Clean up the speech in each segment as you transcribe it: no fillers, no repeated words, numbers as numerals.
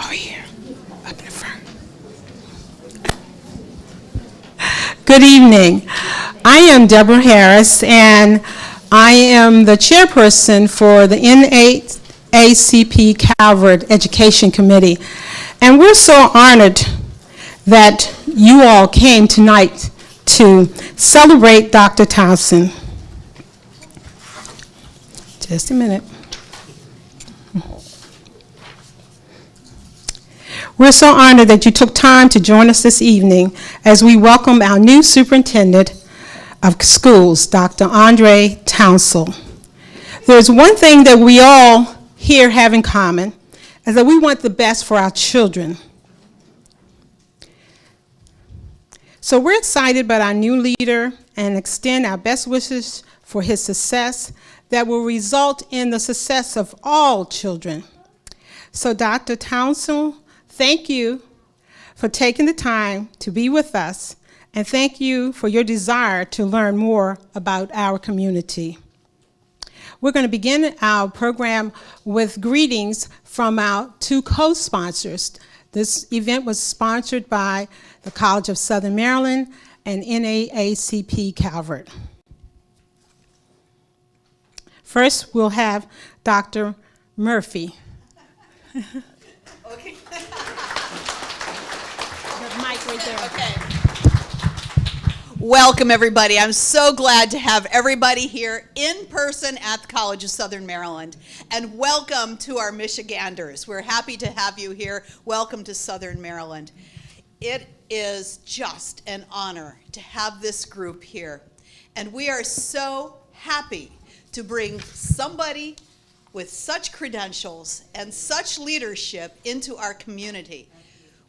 Oh, here, up in the front. Good evening. I am Deborah Harris, and I am the chairperson for the NAACP Calvert Education Committee. And we're so honored that you all came tonight to celebrate Dr. Townsend. Just a minute. We're so honored that you took time to join us this evening as we welcome our new superintendent of schools, Dr. Andre Townsend. There's one thing that we all here have in common, is that we want the best for our children. So we're excited about our new leader and extend our best wishes for his success that will result in the success of all children. So Dr. Townsend, thank you for taking the time to be with us, and thank you for your desire to learn more about our community. We're going to begin our program with greetings from our two co-sponsors. This event was sponsored by the College of Southern Maryland and NAACP Calvert. First, we'll have Dr. Murphy. Okay. The mic right there. Okay. Welcome, everybody. I'm so glad to have everybody here in person at the College of Southern Maryland. And welcome to our Michiganders. We're happy to have you here. Welcome to Southern Maryland. It is just an honor to have this group here. And we are so happy to bring somebody with such credentials and such leadership into our community.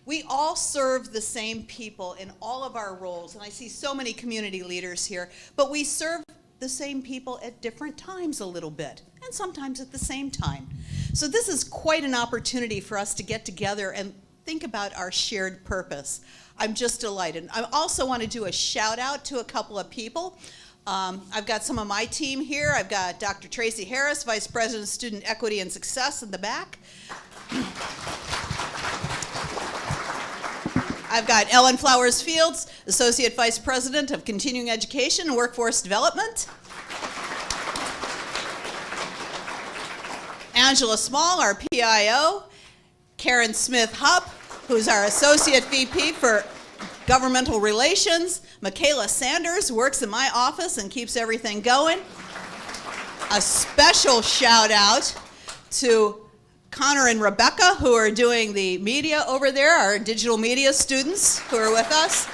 We all serve the same people in all of our roles, and I see so many community leaders here, but we serve the same people at different times a little bit, and sometimes at the same time. So this is quite an opportunity for us to get together and think about our shared purpose. I'm just delighted. I also want to do a shout out to a couple of people. I've got some of my team here. I've got Dr. Tracy Harris, Vice President of Student Equity and Success in the back. I've got Ellen Flowers Fields, Associate Vice President of Continuing Education and Workforce Development. Angela Small, our PIO. Karen Smith-Hupp, who's our Associate VP for Governmental Relations. Michaela Sanders works in my office and keeps everything going. A special shout out to Connor and Rebecca, who are doing the media over there, our digital media students who are with us.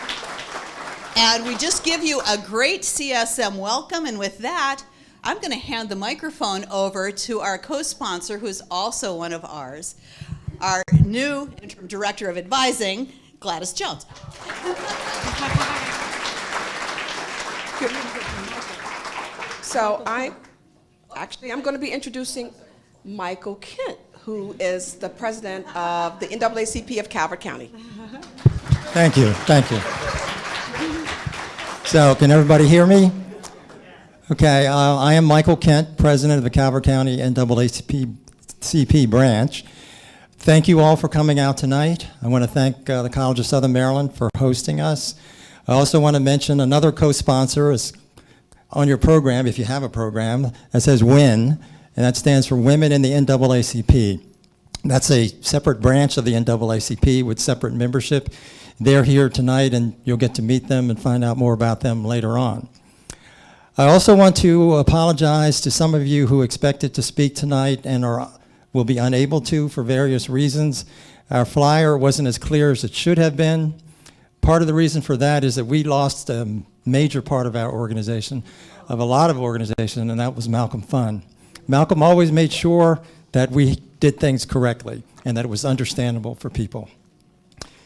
And we just give you a great CSM welcome. And with that, I'm going to hand the microphone over to our co-sponsor, who's also one of ours, our new interim director of advising, Gladys Jones. So I'm going to be introducing Michael Kent, who is the president of the NAACP of Calvert County. Thank you. So can everybody hear me? Okay, I am Michael Kent, president of the Calvert County NAACP branch. Thank you all for coming out tonight. I want to thank the College of Southern Maryland for hosting us. I also want to mention another co-sponsor is on your program, if you have a program, that says WIN, and that stands for Women in the NAACP. That's a separate branch of the NAACP with separate membership. They're here tonight, and you'll get to meet them and find out more about them later on. I also want to apologize to some of you who expected to speak tonight and will be unable to for various reasons. Our flyer wasn't as clear as it should have been. Part of the reason for that is that we lost a major part of our organization, of a lot of organization, and that was Malcolm Fund. Malcolm always made sure that we did things correctly and that it was understandable for people.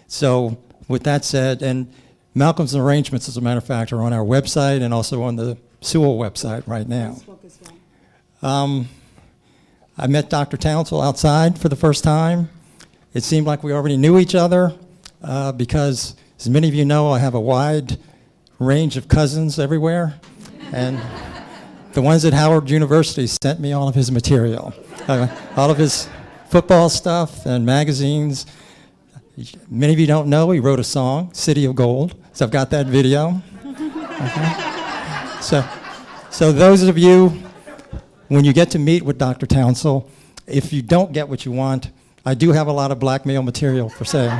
So with that said, and Malcolm's arrangements, as a matter of fact, are on our website and also on the Sewell website right now. I met Dr. Townsend outside for the first time. It seemed like we already knew each other because, as many of you know, I have a wide range of cousins everywhere. And the ones at Howard University sent me all of his material, all of his football stuff and magazines. Many of you don't know, he wrote a song, City of Gold. So I've got that video. Okay. So those of you, when you get to meet with Dr. Townsell, if you don't get what you want, I do have a lot of blackmail material for sale.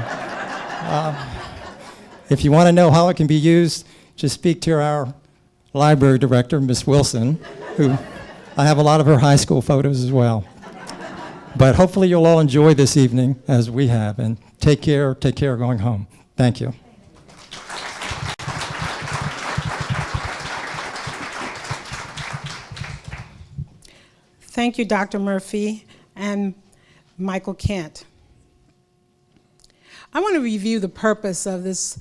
If you want to know how it can be used, just speak to our library director, Miss Wilson, who I have a lot of her high school photos as well. But hopefully you'll all enjoy this evening as we have, and take care going home. Thank you. Thank you, Dr. Murphy and Michael Kent. I want to review the purpose of this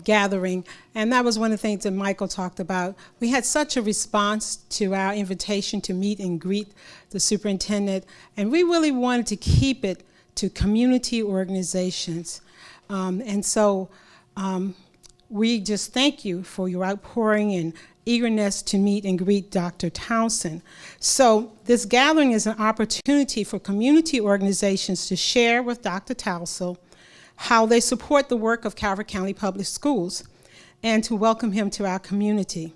gathering, and that was one of the things that Michael talked about. We had such a response to our invitation to meet and greet the superintendent, and we really wanted to keep it to community organizations. We just thank you for your outpouring and eagerness to meet and greet Dr. Townsend. So this gathering is an opportunity for community organizations to share with Dr. Townsend how they support the work of Calvert County Public Schools and to welcome him to our community.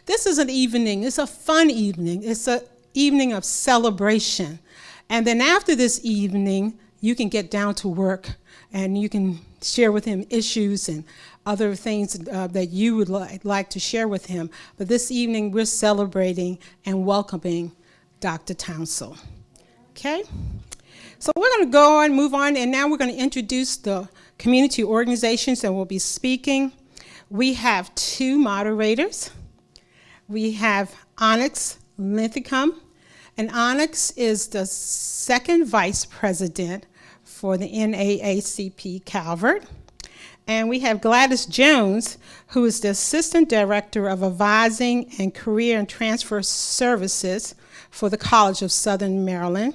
This is an evening, it's a fun evening, it's an evening of celebration. And then after this evening, you can get down to work and you can share with him issues and other things that you would like to share with him. But this evening, we're celebrating and welcoming Dr. Townsend. Okay? So we're going to go on, move on, and now we're going to introduce the community organizations that will be speaking. We have two moderators. We have Onyx Linthicum, and Onyx is the second vice president for the NAACP Calvert. And we have Gladys Jones, who is the assistant director of advising and career and transfer services for the College of Southern Maryland,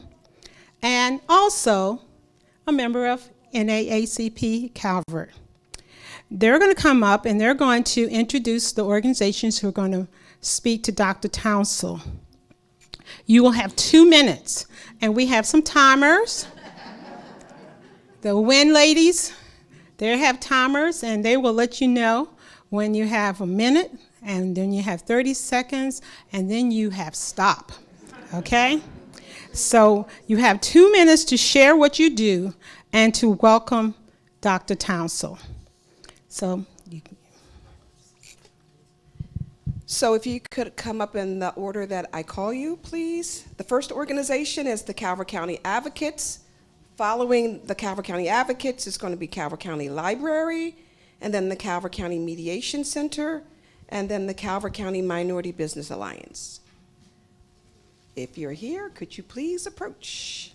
and also a member of NAACP Calvert. They're going to come up and they're going to introduce the organizations who are going to speak to Dr. Townsend. You will have 2 minutes, and we have some timers. The WIN ladies, they have timers, and they will let you know when you have a minute, and then you have 30 seconds, and then you have stop, okay? So you have 2 minutes to share what you do and to welcome Dr. Townsend. So if you could come up in the order that I call you, please. The first organization is the Calvert County Advocates. Following the Calvert County Advocates is going to be Calvert County Library, and then the Calvert County Mediation Center, and then the Calvert County Minority Business Alliance. If you're here, could you please approach?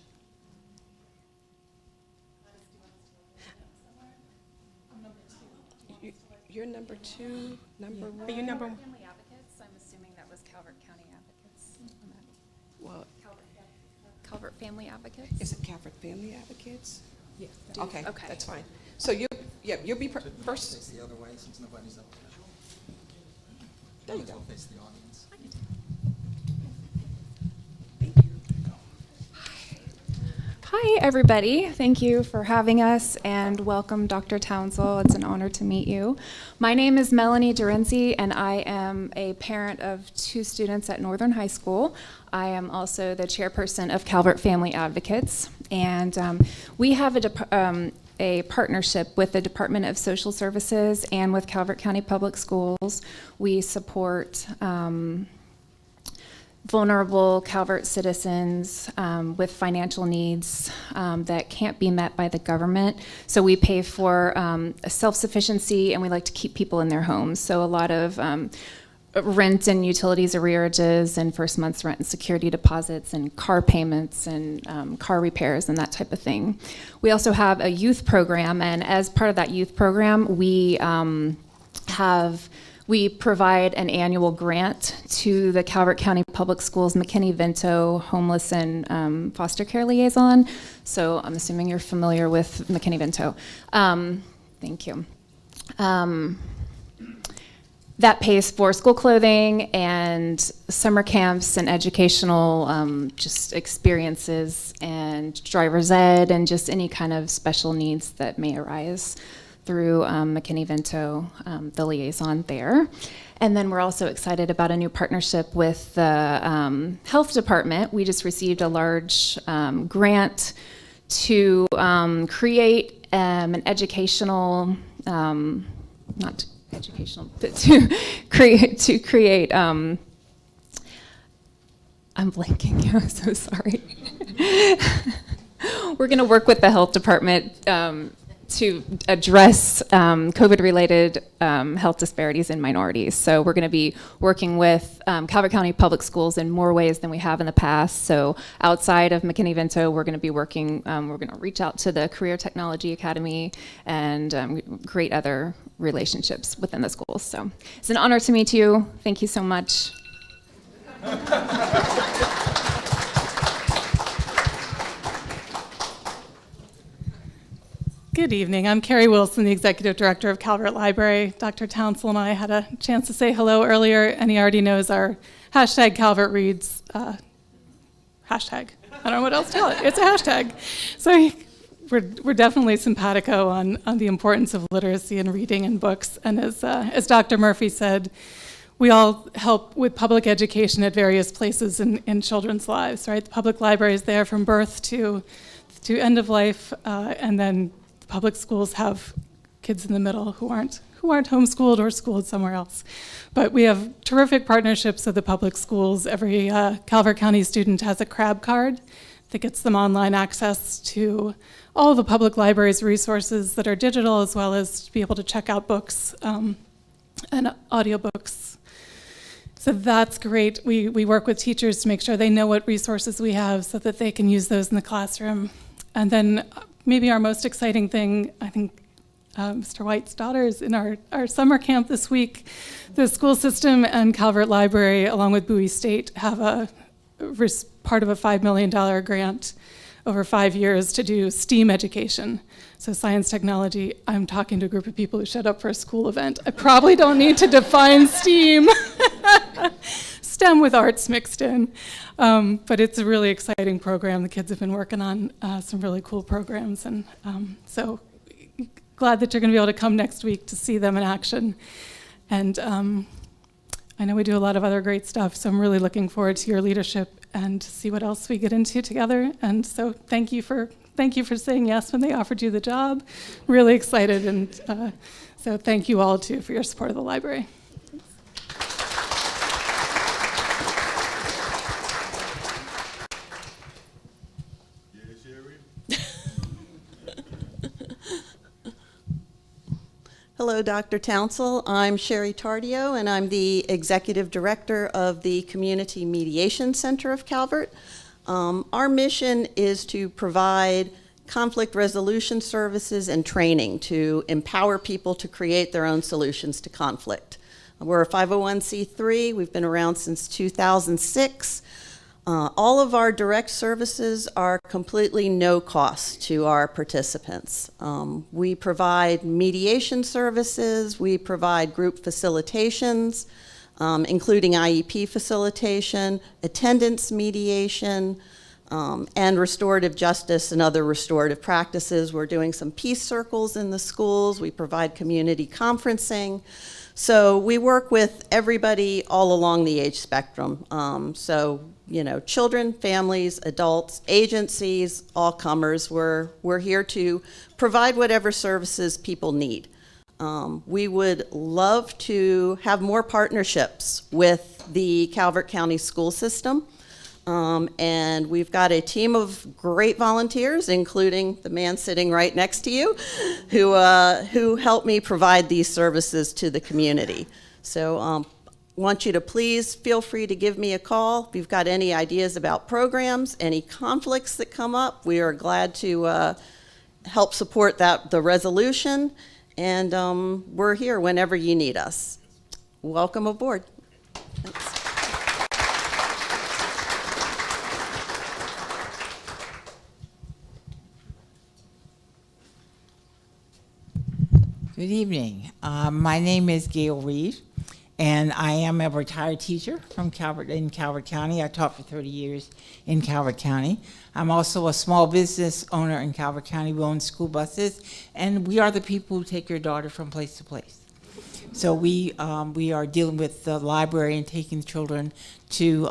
You're number 2, number 1. Are you number 1? Family Advocates, I'm assuming that was Calvert County Advocates. Well, Calvert Family Advocates? is it Calvert Family Advocates? Yes. Okay, Okay. that's fine. So you'll be first. Face the other way since nobody's up there. There you go. Face the audience. Hi, everybody. Thank you for having us, and welcome, Dr. Townsell. It's an honor to meet you. My name is Melanie Durenzi, and I am a parent of 2 students at Northern High School. I am also the chairperson of Calvert Family Advocates, and we have a partnership with the Department of Social Services and with Calvert County Public Schools. We support vulnerable Calvert citizens with financial needs that can't be met by the government. So we pay for self-sufficiency, and we like to keep people in their homes. So a lot of rent and utilities arrearages and first month's rent and security deposits and car payments and car repairs and that type of thing. We also have a youth program, and as part of that youth program, we provide an annual grant to the Calvert County Public Schools McKinney-Vento Homeless and Foster Care Liaison. So I'm assuming you're familiar with McKinney-Vento. Thank you. that pays for school clothing and summer camps and educational just experiences and driver's ed and just any kind of special needs that may arise through McKinney-Vento, the liaison there. And then we're also excited about a new partnership with the health department. We just received a large grant to create an educational, not educational, but to create. I'm blanking. I'm so sorry. We're going to work with the health department to address COVID-related health disparities in minorities. So we're going to be working with Calvert County Public Schools in more ways than we have in the past. So outside of McKinney-Vento, we're going to be working, we're going to reach out to the Career Technology Academy and create other relationships within the schools. So it's an honor to meet you. Thank you so much. Good evening. I'm Carrie Wilson, the Executive Director of Calvert Library. Dr. Townsell and I had a chance to say hello earlier, and he already knows our hashtag Calvert Reads hashtag. I don't know what else to call it. It's a hashtag. So we're definitely simpatico on the importance of literacy and reading and books. And as Dr. Murphy said, we all help with public education at various places in children's lives, right? The public library is there from birth to end of life, and then public schools have kids in the middle who aren't homeschooled or schooled somewhere else. But we have terrific partnerships with the public schools. Every Calvert County student has a CRAB card that gets them online access to all of the public library's resources that are digital, as well as to be able to check out books and audiobooks. So that's great. We work with teachers to make sure they know what resources we have so that they can use those in the classroom. And then maybe our most exciting thing, I think Mr. White's daughter is in our summer camp this week. The school system and Calvert Library, along with Bowie State, have part of a $5 million grant over 5 years to do STEAM education. So science, technology. I'm talking to a group of people who showed up for a school event. I probably don't need to define STEAM. STEM with arts mixed in. But it's a really exciting program. The kids have been working on some really cool programs. And so glad that you're going to be able to come next week to see them in action. And I know we do a lot of other great stuff, so I'm really looking forward to your leadership and to see what else we get into together. And so thank you for saying yes when they offered you the job. Really excited. And so thank you all, too, for your support of the library. Hello, Dr. Townsell. I'm Sherry Tardio, and I'm the Executive Director of the Community Mediation Center of Calvert. Our mission is to provide conflict resolution services and training to empower people to create their own solutions to conflict. We're a 501c3. We've been around since 2006. All of our direct services are completely no cost to our participants. We provide mediation services, we provide group facilitations, including IEP facilitation, attendance mediation, and restorative justice and other restorative practices. We're doing some peace circles in the schools. We provide community conferencing. So we work with everybody all along the age spectrum. Children, families, adults, agencies, all comers. We're here to provide whatever services people need. We would love to have more partnerships with the Calvert County school system. And we've got a team of great volunteers, including the man sitting right next to you, who help me provide these services to the community. So want you to please feel free to give me a call. If you've got any ideas about programs, any conflicts that come up, we are glad to help support the resolution. And we're here whenever you need us. Welcome aboard. Thanks. Good evening. My name is Gail Reed, And I am a retired teacher from Calvert in Calvert County. I taught for 30 years in Calvert County. I'm also a small business owner in Calvert County. We own school buses, and we are the people who take your daughter from place to place. So we are dealing with the library and taking the children to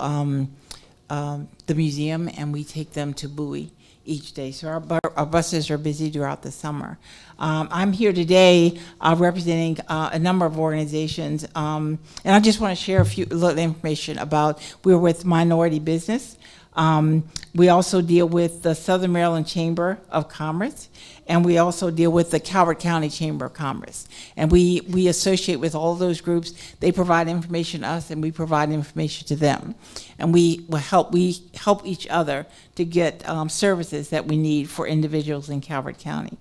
the museum, and we take them to Bowie each day. So our buses are busy throughout the summer. I'm here today representing a number of organizations, and I just want to share a little information about, we're with Minority Business. We also deal with the Southern Maryland Chamber of Commerce, and we also deal with the Calvert County Chamber of Commerce. And we associate with all those groups. They provide information to us, and we provide information to them. And we help each other to get services that we need for individuals in Calvert County.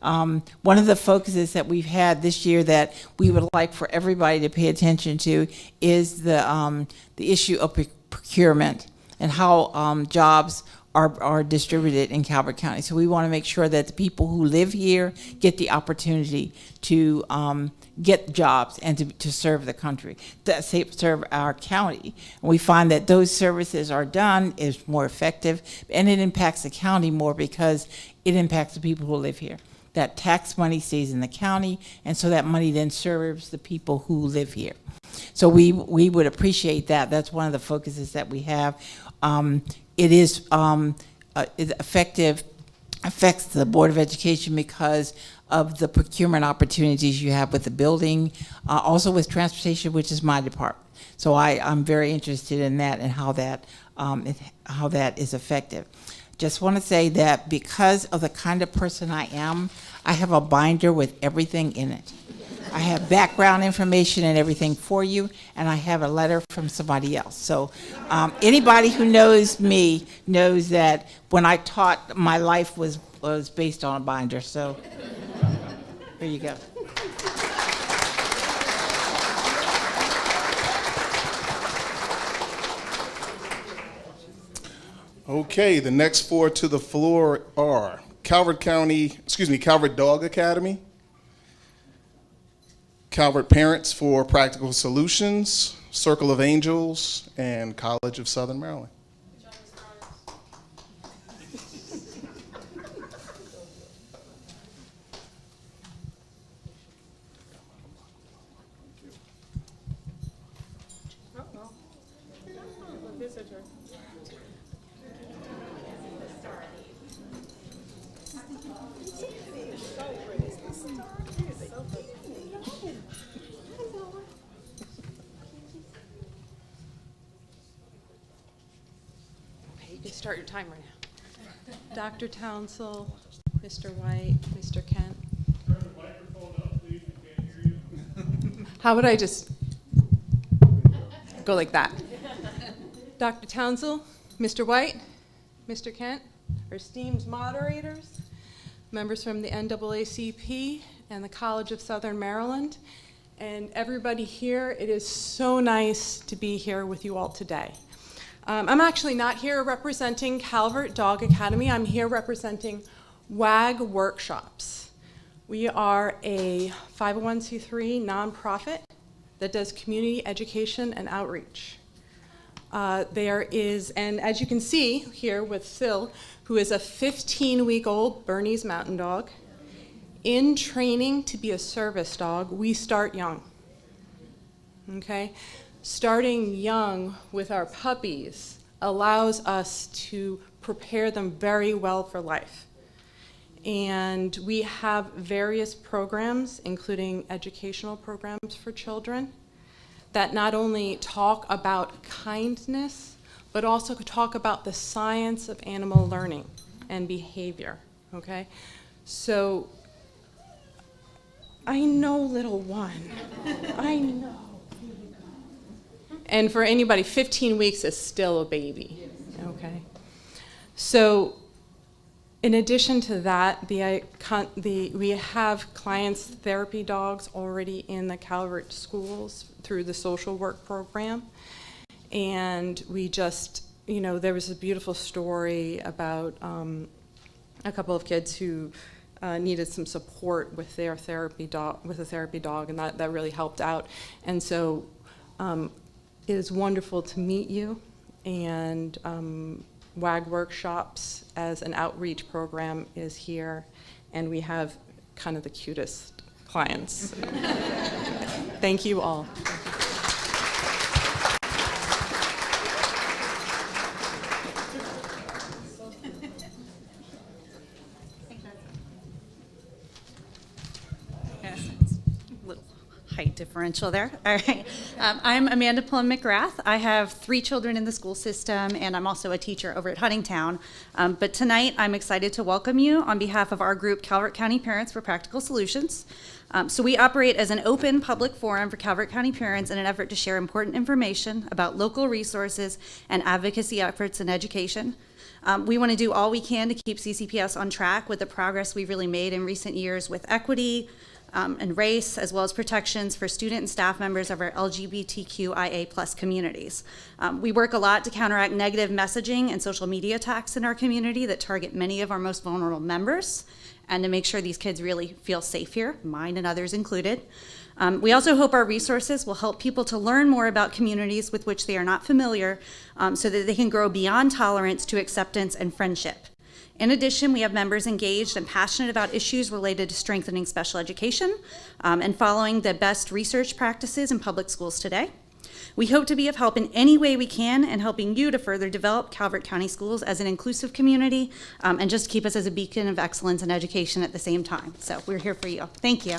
One of the focuses that we've had this year that we would like for everybody to pay attention to is the issue of procurement and how jobs are distributed in Calvert County. So we want to make sure that the people who live here get the opportunity to get jobs and to serve the country, to serve our county. And we find that those services are done, is more effective, and it impacts the county more because it impacts the people who live here. That tax money stays in the county, and so that money then serves the people who live here. So we would appreciate that. That's one of the focuses that we have. It is affects the Board of Education because of the procurement opportunities you have with the building, also with transportation, which is my department. So I'm very interested in that and how that is effective. Just want to say that because of the kind of person I am, I have a binder with everything in it. I have background information and everything for you, and I have a letter from somebody else. So anybody who knows me knows that when I taught, my life was based on a binder. So here you go. Okay, the next four to the floor are Calvert Dog Academy, Calvert Parents for Practical Solutions, Circle of Angels, and College of Southern Maryland. Start your timer now. Dr. Townsell, Mr. White, Mr. Kent. Turn the microphone up, please. We can't hear you. How would I just go like that? Dr. Townsell, Mr. White, Mr. Kent, our esteemed moderators, members from the NAACP and the College of Southern Maryland, and everybody here. It is so nice to be here with you all today. I'm actually not here representing Calvert Dog Academy. I'm here representing WAG Workshops. We are a 501c3 nonprofit that does community education and outreach. There is, and as you can see here with Phil, who is a 15-week-old Bernese Mountain Dog, in training to be a service dog. We start young, okay? Starting young with our puppies allows us to prepare them very well for life. And we have various programs, including educational programs for children, that not only talk about kindness, but also talk about the science of animal learning and behavior, okay? So, I know, little one, I know. And for anybody, 15 weeks is still a baby, okay? So in addition to that, we have clients' therapy dogs already in the Calvert schools through the social work program. And we just, there was a beautiful story about a couple of kids who needed some support with their therapy dog, and that really helped out. And so It is wonderful to meet you, and WAG Workshops as an outreach program is here, and we have kind of the cutest clients. Thank you all. Little height differential there. All right. I'm Amanda Plum McGrath. I have 3 children in the school system, and I'm also a teacher over at Huntingtown. But tonight, I'm excited to welcome you on behalf of our group, Calvert County Parents for Practical Solutions. So we operate as an open public forum for Calvert County parents in an effort to share important information about local resources and advocacy efforts in education. We want to do all we can to keep CCPS on track with the progress we've really made in recent years with equity and race, as well as protections for student and staff members of our LGBTQIA+ communities. We work a lot to counteract negative messaging and social media attacks in our community that target many of our most vulnerable members, and to make sure these kids really feel safe here, mine and others included. We also hope our resources will help people to learn more about communities with which they are not familiar, so that they can grow beyond tolerance to acceptance and friendship. In addition, we have members engaged and passionate about issues related to strengthening special education and following the best research practices in public schools today. We hope to be of help in any way we can in helping you to further develop Calvert County schools as an inclusive community and just keep us as a beacon of excellence in education at the same time. So we're here for you. Thank you.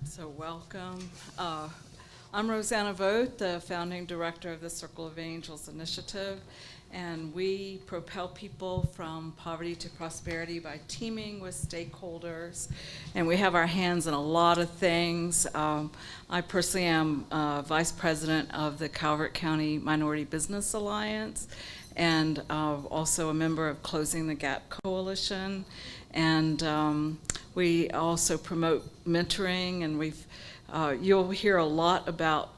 So welcome. I'm Rosanna Vogt, the founding director of the Circle of Angels Initiative, and we propel people from poverty to prosperity by teaming with stakeholders, and we have our hands in a lot of things. I personally am vice president of the Calvert County Minority Business Alliance, and also a member of Closing the Gap Coalition, and we also promote mentoring, and you'll hear a lot about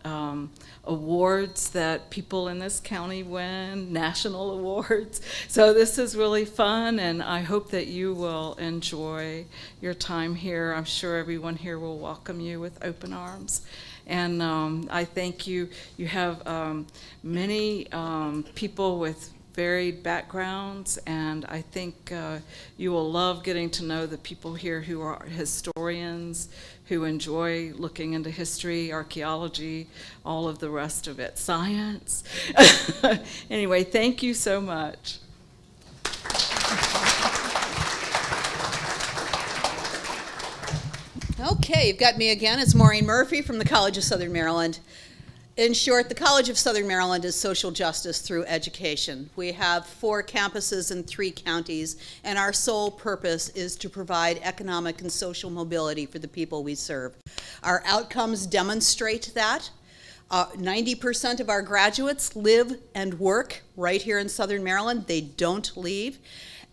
awards that people in this county win, national awards. So this is really fun, and I hope that you will enjoy your time here. I'm sure everyone here will welcome you with open arms. And I thank you. You have many people with varied backgrounds, and I think you will love getting to know the people here who are historians, who enjoy looking into history, archaeology, all of the rest of it, science. Anyway, thank you so much. Okay, you've got me again. It's Maureen Murphy from the College of Southern Maryland. In short, the College of Southern Maryland is social justice through education. We have 4 campuses in 3 counties, and our sole purpose is to provide economic and social mobility for the people we serve. Our outcomes demonstrate that. 90% of our graduates live and work right here in Southern Maryland. They don't leave.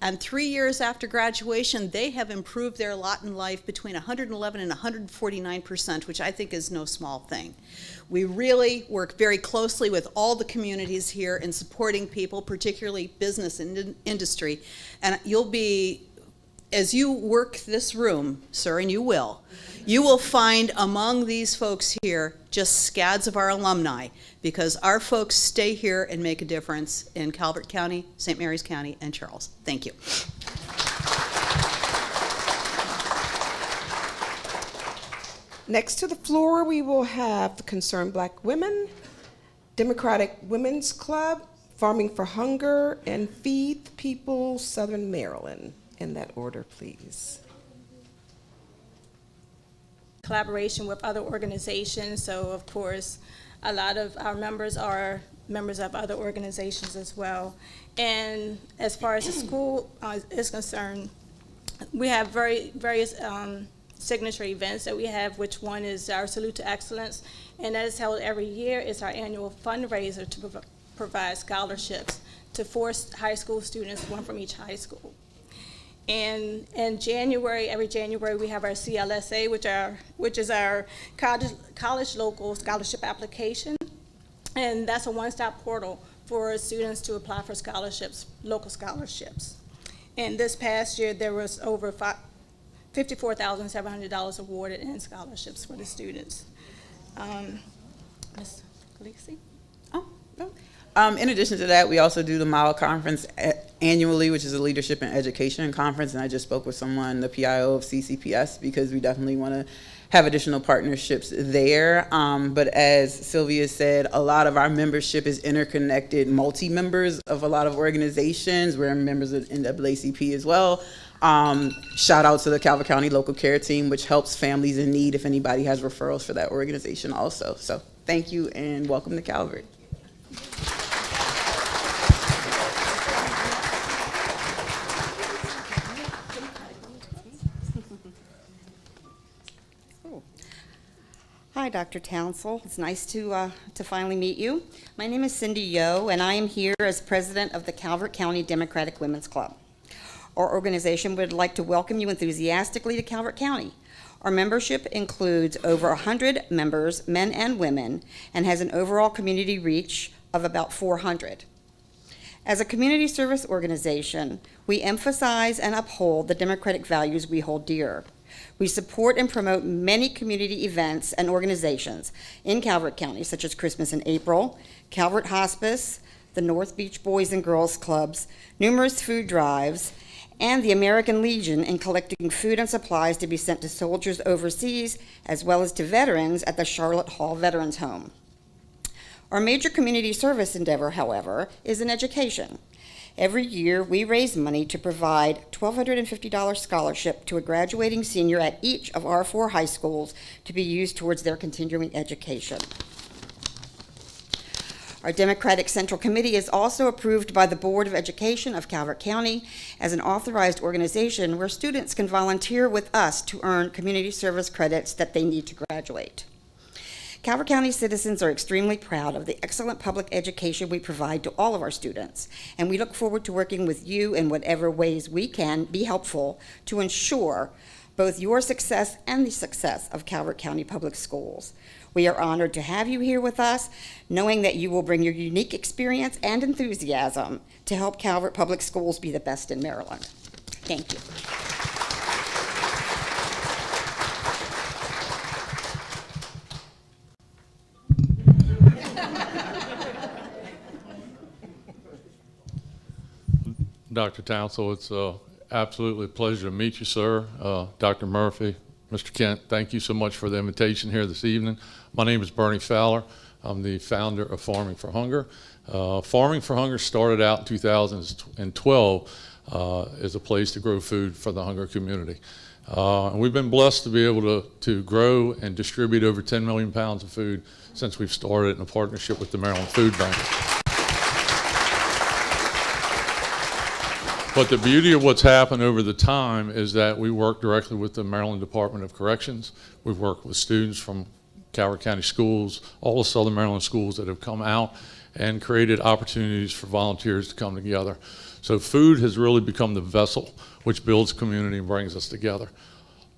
And 3 years after graduation, they have improved their lot in life between 111 and 149%, which I think is no small thing. We really work very closely with all the communities here in supporting people, particularly business and industry. And you'll be, as you work this room, sir, and you will find among these folks here just scads of our alumni, because our folks stay here and make a difference in Calvert County, St. Mary's County, and Charles. Thank you. Next to the floor, we will have the Concerned Black Women, Democratic Women's Club, Farming for Hunger, and Feed the People Southern Maryland. In that order, please. Collaboration with other organizations, so of course a lot of our members are members of other organizations as well. And as far as the school is concerned, we have various signature events that we have, which one is our Salute to Excellence, and that is held every year. It's our annual fundraiser to provide scholarships to 4 high school students, 1 from each high school. And in January, every January, we have our CLSA, which is our college local scholarship application. And that's a one-stop portal for students to apply for scholarships, local scholarships. And this past year, there was over $54,700 awarded in scholarships for the students. Ms. Khaleesi? In addition to that, we also do the MILE conference annually, which is a leadership and education conference. And I just spoke with someone, the PIO of CCPS, because we definitely want to have additional partnerships there. But as Sylvia said, a lot of our membership is interconnected, multi-members of a lot of organizations. We're members of NAACP as well. Shout out to the Calvert County Local Care Team, which helps families in need if anybody has referrals for that organization also. So thank you and welcome to Calvert. Hi, Dr. Townsell. It's nice to finally meet you. My name is Cindy Yo, and I am here as president of the Calvert County Democratic Women's Club. Our organization would like to welcome you enthusiastically to Calvert County. Our membership includes over 100 members, men and women, and has an overall community reach of about 400. As a community service organization, we emphasize and uphold the democratic values we hold dear. We support and promote many community events and organizations in Calvert County, such as Christmas in April, Calvert Hospice, the North Beach Boys and Girls Clubs, numerous food drives, and the American Legion in collecting food and supplies to be sent to soldiers overseas, as well as to veterans at the Charlotte Hall Veterans Home. Our major community service endeavor, however, is in education. Every year, we raise money to provide $1,250 scholarship to a graduating senior at each of our 4 high schools to be used towards their continuing education. Our Democratic Central Committee is also approved by the Board of Education of Calvert County as an authorized organization where students can volunteer with us to earn community service credits that they need to graduate. Calvert County citizens are extremely proud of the excellent public education we provide to all of our students, and we look forward to working with you in whatever ways we can be helpful to ensure both your success and the success of Calvert County Public Schools. We are honored to have you here with us, knowing that you will bring your unique experience and enthusiasm to help Calvert Public Schools be the best in Maryland. Thank you. Dr. Townsell, it's absolutely a pleasure to meet you, sir. Dr. Murphy, Mr. Kent, thank you so much for the invitation here this evening. My name is Bernie Fowler. I'm the founder of Farming for Hunger. Farming for Hunger started out in 2012 as a place to grow food for the hunger community. And we've been blessed to be able to grow and distribute over 10 million pounds of food since we've started in a partnership with the Maryland Food Bank. But the beauty of what's happened over the time is that we work directly with the Maryland Department of Corrections. We've worked with students from Calvert County schools, all the Southern Maryland schools that have come out and created opportunities for volunteers to come together. So food has really become the vessel which builds community and brings us together.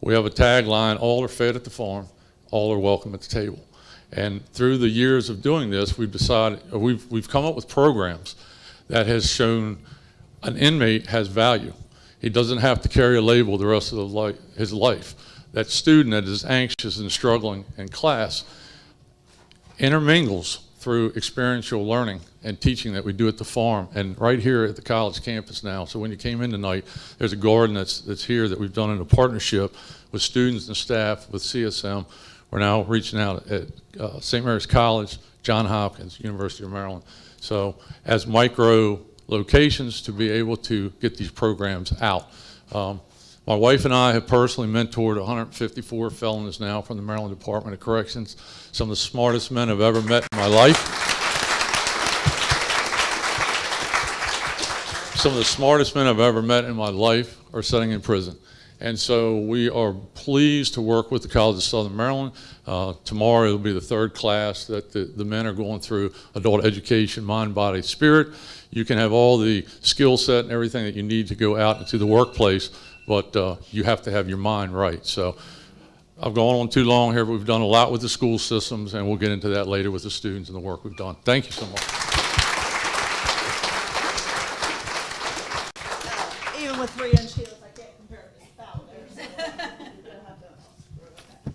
We have a tagline, all are fed at the farm, all are welcome at the table. And through the years of doing this, we've come up with programs that has shown an inmate has value. He doesn't have to carry a label the rest of his life. That student that is anxious and struggling in class intermingles through experiential learning and teaching that we do at the farm and right here at the college campus now. So when you came in tonight, there's a garden that's here that we've done in a partnership with students and staff with CSM. We're now reaching out at St. Mary's College, Johns Hopkins, University of Maryland. So as micro locations to be able to get these programs out. My wife and I have personally mentored 154 felons now from the Maryland Department of Corrections, some of the smartest men I've ever met in my life. Some of the smartest men I've ever met in my life are sitting in prison. And so we are pleased to work with the College of Southern Maryland. Tomorrow it'll be the third class that the men are going through adult education, mind, body, spirit. You can have all the skill set and everything that you need to go out into the workplace, but you have to have your mind right. So I've gone on too long here, but we've done a lot with the school systems, and we'll get into that later with the students and the work we've done. Thank you so much. Even with 3-inch heels, I can't compare it to Fowler.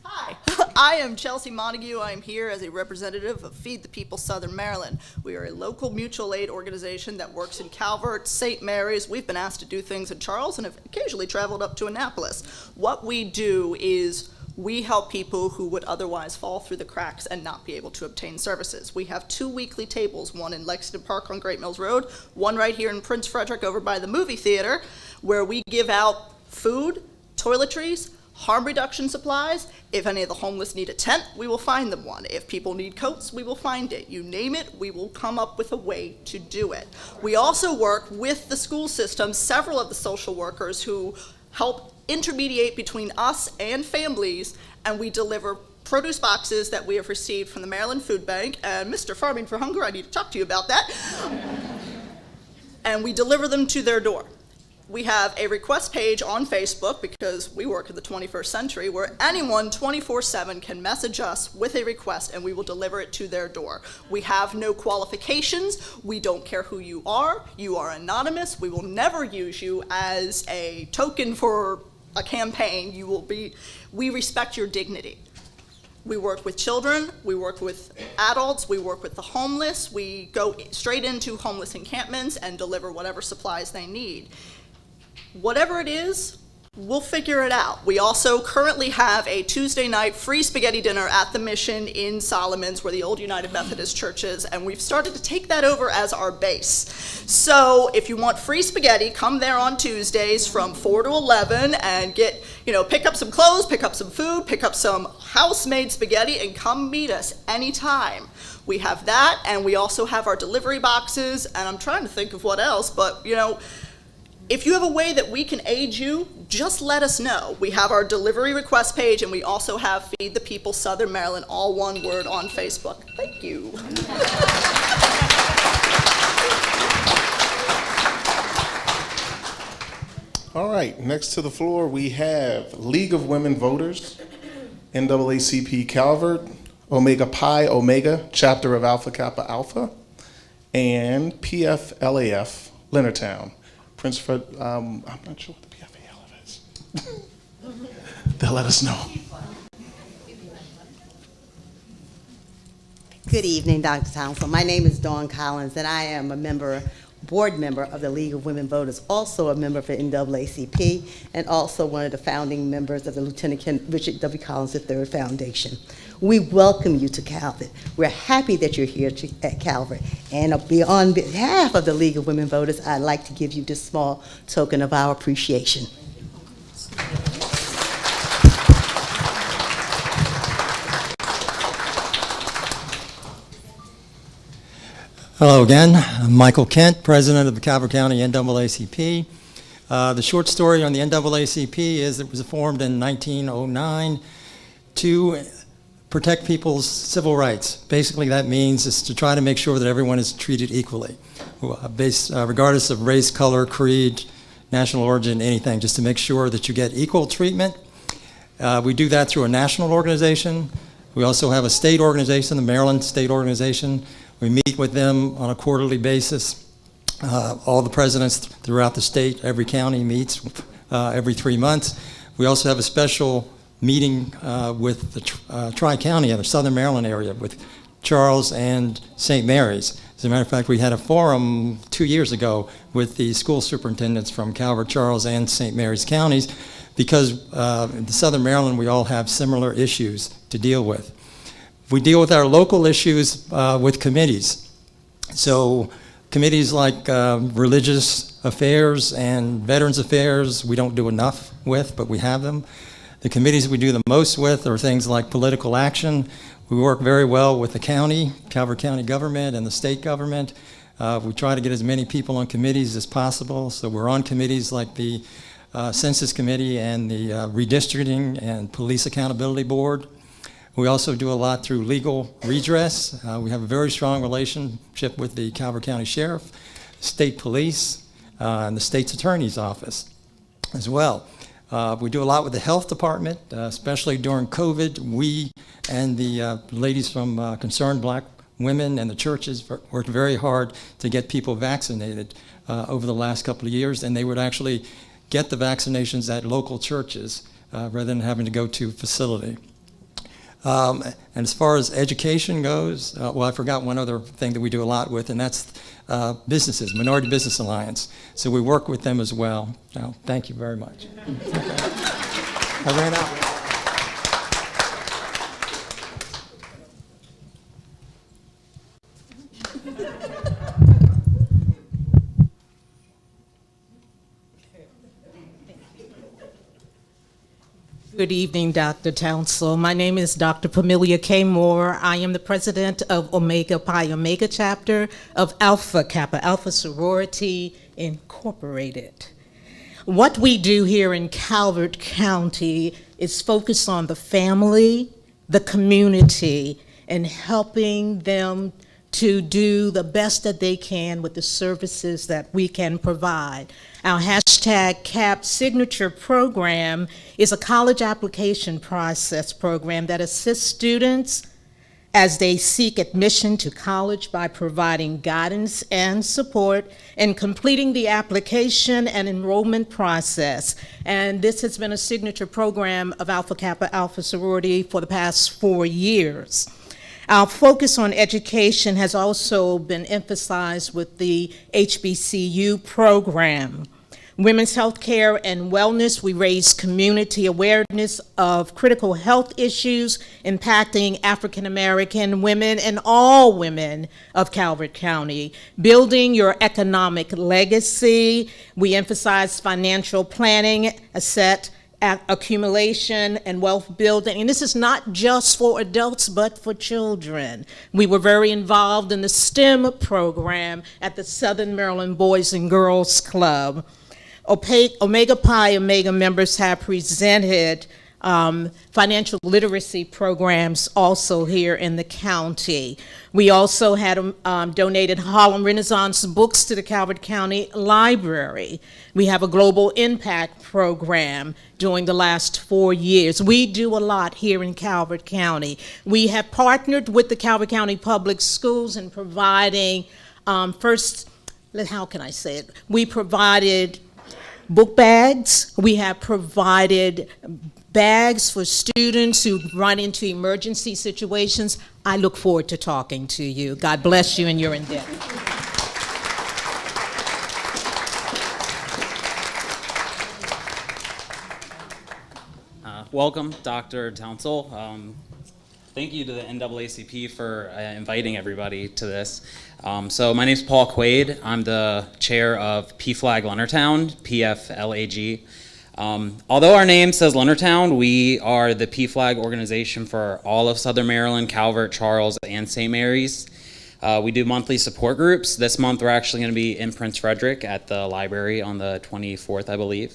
Hi, I am Chelsea Montague. I am here as a representative of Feed the People Southern Maryland. We are a local mutual aid organization that works in Calvert, St. Mary's. We've been asked to do things in Charles and have occasionally traveled up to Annapolis. What we do is we help people who would otherwise fall through the cracks and not be able to obtain services. We have 2 weekly tables, one in Lexington Park on Great Mills Road, one right here in Prince Frederick over by the movie theater, where we give out food, toiletries, harm reduction supplies. If any of the homeless need a tent, we will find them one. If people need coats, we will find it. You name it, we will come up with a way to do it. We also work with the school system, several of the social workers who help intermediate between us and families, and we deliver produce boxes that we have received from the Maryland Food Bank, and Mr. Farming for Hunger, I need to talk to you about that. And we deliver them to their door. We have a request page on Facebook, because we work in the 21st century, where anyone 24/7 can message us with a request and we will deliver it to their door. We have no qualifications. We don't care who you are. You are anonymous. We will never use you as a token for a campaign. We respect your dignity. We work with children, we work with adults, we work with the homeless. We go straight into homeless encampments and deliver whatever supplies they need. Whatever it is, we'll figure it out. We also currently have a Tuesday night free spaghetti dinner at the Mission in Solomons, where the old United Methodist Church is, and we've started to take that over as our base. So if you want free spaghetti, come there on Tuesdays from 4 to 11 and pick up some clothes, pick up some food, pick up some house-made spaghetti, and come meet us anytime. We have that, and we also have our delivery boxes, and I'm trying to think of what else, but if you have a way that we can aid you, just let us know. We have our delivery request page, and we also have Feed the People Southern Maryland, all one word, on Facebook. Thank you. All right, next to the floor we have League of Women Voters, NAACP Calvert, Omega Pi Omega, chapter of Alpha Kappa Alpha, and PFLAF, Leonardtown. Prince Fred, I'm not sure what the PFALF is. They'll let us know. Good evening, Dr. Townsend. My name is Dawn Collins, and I am a board member of the League of Women Voters, also a member for NAACP, and also one of the founding members of the Lieutenant Richard W. Collins III Foundation. We welcome you to Calvert. We're happy that you're here at Calvert. And on behalf of the League of Women Voters, I'd like to give you this small token of our appreciation. Hello again. I'm Michael Kent, President of the Calvert County NAACP. The short story on the NAACP is it was formed in 1909 to protect people's civil rights. Basically, that means is to try to make sure that everyone is treated equally, regardless of race, color, creed, national origin, anything, just to make sure that you get equal treatment. We do that through a national organization. We also have a state organization, the Maryland State Organization. We meet with them on a quarterly basis. All the presidents throughout the state, every county meets every 3 months. We also have a special meeting with the Tri-County of the Southern Maryland area with Charles and St. Mary's. As a matter of fact, we had a forum 2 years ago with the school superintendents from Calvert, Charles, and St. Mary's counties, because in Southern Maryland we all have similar issues to deal with. We deal with our local issues with committees. So committees like religious affairs and veterans affairs, we don't do enough with, but we have them. The committees we do the most with are things like political action. We work very well with the county, Calvert County government, and the state government. We try to get as many people on committees as possible. So we're on committees like the Census Committee and the Redistricting and Police Accountability Board. We also do a lot through legal redress. We have a very strong relationship with the Calvert County Sheriff, State Police, and the State's Attorney's Office as well. We do a lot with the Health Department, especially during COVID. We and the ladies from Concerned Black Women and the churches worked very hard to get people vaccinated over the last couple of years, and they would actually get the vaccinations at local churches rather than having to go to a facility. And as far as education goes, well, I forgot one other thing that we do a lot with, and that's businesses, Minority Business Alliance. So we work with them as well. Now, thank you very much. I ran out. Good evening, Dr. Townsell. My name is Dr. Pamelia K. Moore. I am the president of Omega Pi Omega chapter of Alpha Kappa Alpha Sorority Incorporated. What we do here in Calvert County is focus on the family, the community, and helping them to do the best that they can with the services that we can provide. Our #CAP signature program is a college application process program that assists students as they seek admission to college by providing guidance and support in completing the application and enrollment process. And this has been a signature program of Alpha Kappa Alpha Sorority for the past 4 years. Our focus on education has also been emphasized with the HBCU program. Women's health care and wellness, we raise community awareness of critical health issues impacting African American women and all women of Calvert County. Building your economic legacy, we emphasize financial planning, asset accumulation, and wealth building. And this is not just for adults, but for children. We were very involved in the STEM program at the Southern Maryland Boys and Girls Club. Omega Pi Omega members have presented financial literacy programs also here in the county. We also had donated Harlem Renaissance books to the Calvert County Library. We have a global impact program during the last 4 years. We do a lot here in Calvert County. We have partnered with the Calvert County Public Schools in providing, how can I say it? We provided book bags. We have provided bags for students who run into emergency situations. I look forward to talking to you. God bless you and your endeavor. Welcome, Dr. Townsell. Thank you to the NAACP for inviting everybody to this. So my name's Paul Quaid. I'm the chair of PFLAG Leonardtown, PFLAG. Although our name says Leonardtown, we are the PFLAG organization for all of Southern Maryland, Calvert, Charles, and St. Mary's. We do monthly support groups. This month we're actually going to be in Prince Frederick at the library on the 24th, I believe.